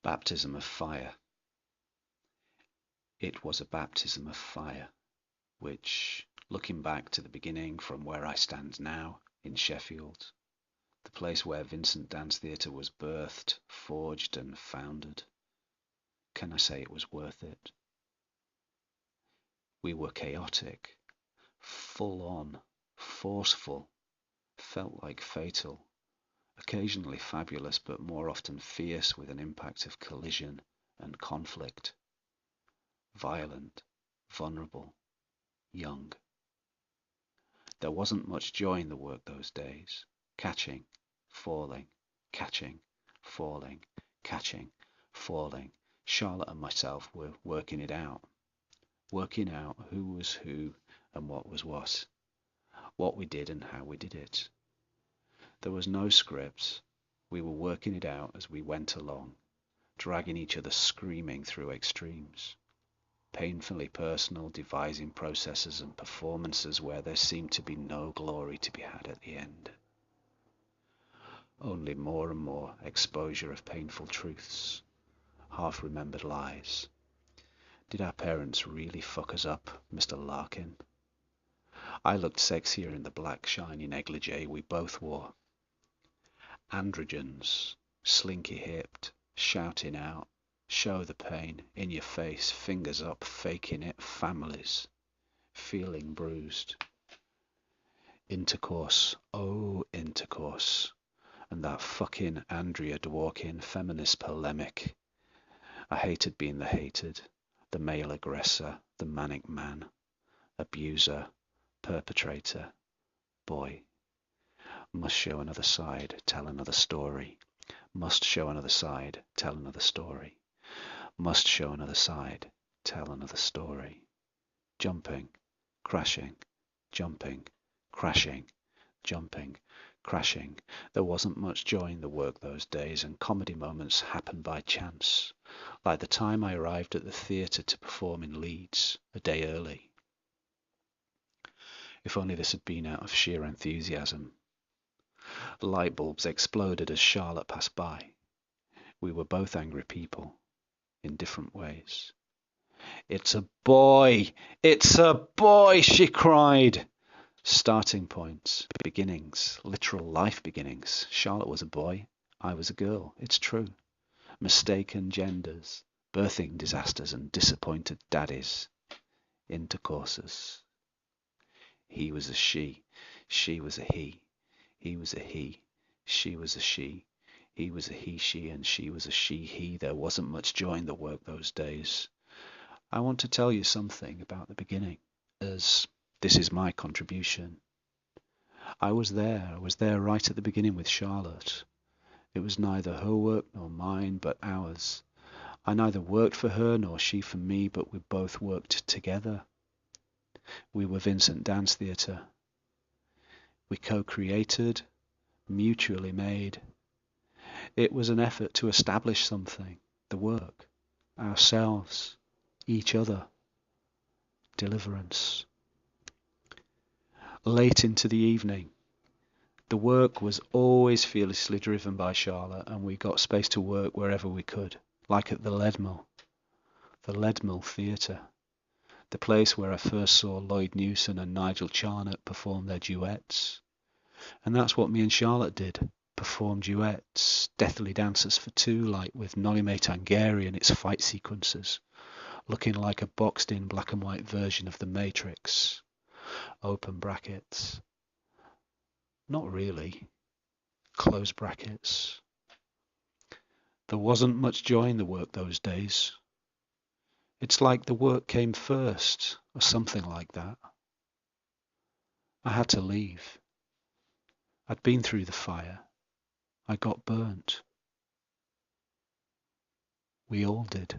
Baptism of fire. It was a baptism of fire, which, looking back to the beginning from where I stand now, in Sheffield, the place where Vincent Dance Theatre was birthed, forged and founded, can I say it was worth it? We were chaotic, full on, forceful, felt like fatal, occasionally fabulous but more often fierce with an impact of collision and conflict, violent, vulnerable, young. There wasn't much joy in the work those days. Catching, falling, catching, falling, catching, falling. Charlotte and myself were working it out. Working out who was who and what was what we did and how we did it. There was no script. We were working it out as we went along, dragging each other screaming through extremes. Painfully personal, devising processes and performances where there seemed to be no glory to be had at the end. Only more and more exposure of painful truths, half-remembered lies. Did our parents really fuck us up, Mr. Larkin? I looked sexier in the black shiny negligee we both wore. Androgens, slinky-hipped, shouting out, show the pain, in your face, fingers up, faking it, families, feeling bruised. Intercourse, oh intercourse, and that fucking Andrea Dworkin feminist polemic. I hated being the hated, the male aggressor, the manic man, abuser, perpetrator, boy. Must show another side, tell another story. Must show another side, tell another story. Must show another side, tell another story. Jumping, crashing, jumping, crashing, jumping, crashing. There wasn't much joy in the work those days, and comedy moments happened by chance, like the time I arrived at the theatre to perform in Leeds, a day early. If only this had been out of sheer enthusiasm. Light bulbs exploded as Charlotte passed by. We were both angry people, in different ways. "It's a boy! It's a boy!" she cried. Starting points, beginnings, literal life beginnings. Charlotte was a boy, I was a girl, it's true. Mistaken genders, birthing disasters and disappointed daddies. Intercourses. He was a she was a he. He was a he, she was a she. He was a he, she, and she was a she, he. There wasn't much joy in the work those days. I want to tell you something about the beginning, as this is my contribution. I was there right at the beginning with Charlotte. It was neither her work nor mine, but ours. I neither worked for her nor she for me, but we both worked together. We were Vincent Dance Theatre. We co-created, mutually made. It was an effort to establish something, the work, ourselves, each other, deliverance. Late into the evening, the work was always fearlessly driven by Charlotte, and we got space to work wherever we could, like at the Leadmill Theatre, the place where I first saw Lloyd Newson and Nigel Charnock perform their duets. And that's what me and Charlotte did, perform duets, deathly dances for two, like with Nolime Tangeri and its fight sequences, looking like a boxed-in black and white version of The Matrix. Open brackets. Not really. Close brackets. There wasn't much joy in the work those days. It's like the work came first, or something like that. I had to leave. I'd been through the fire. I got burnt. We all did.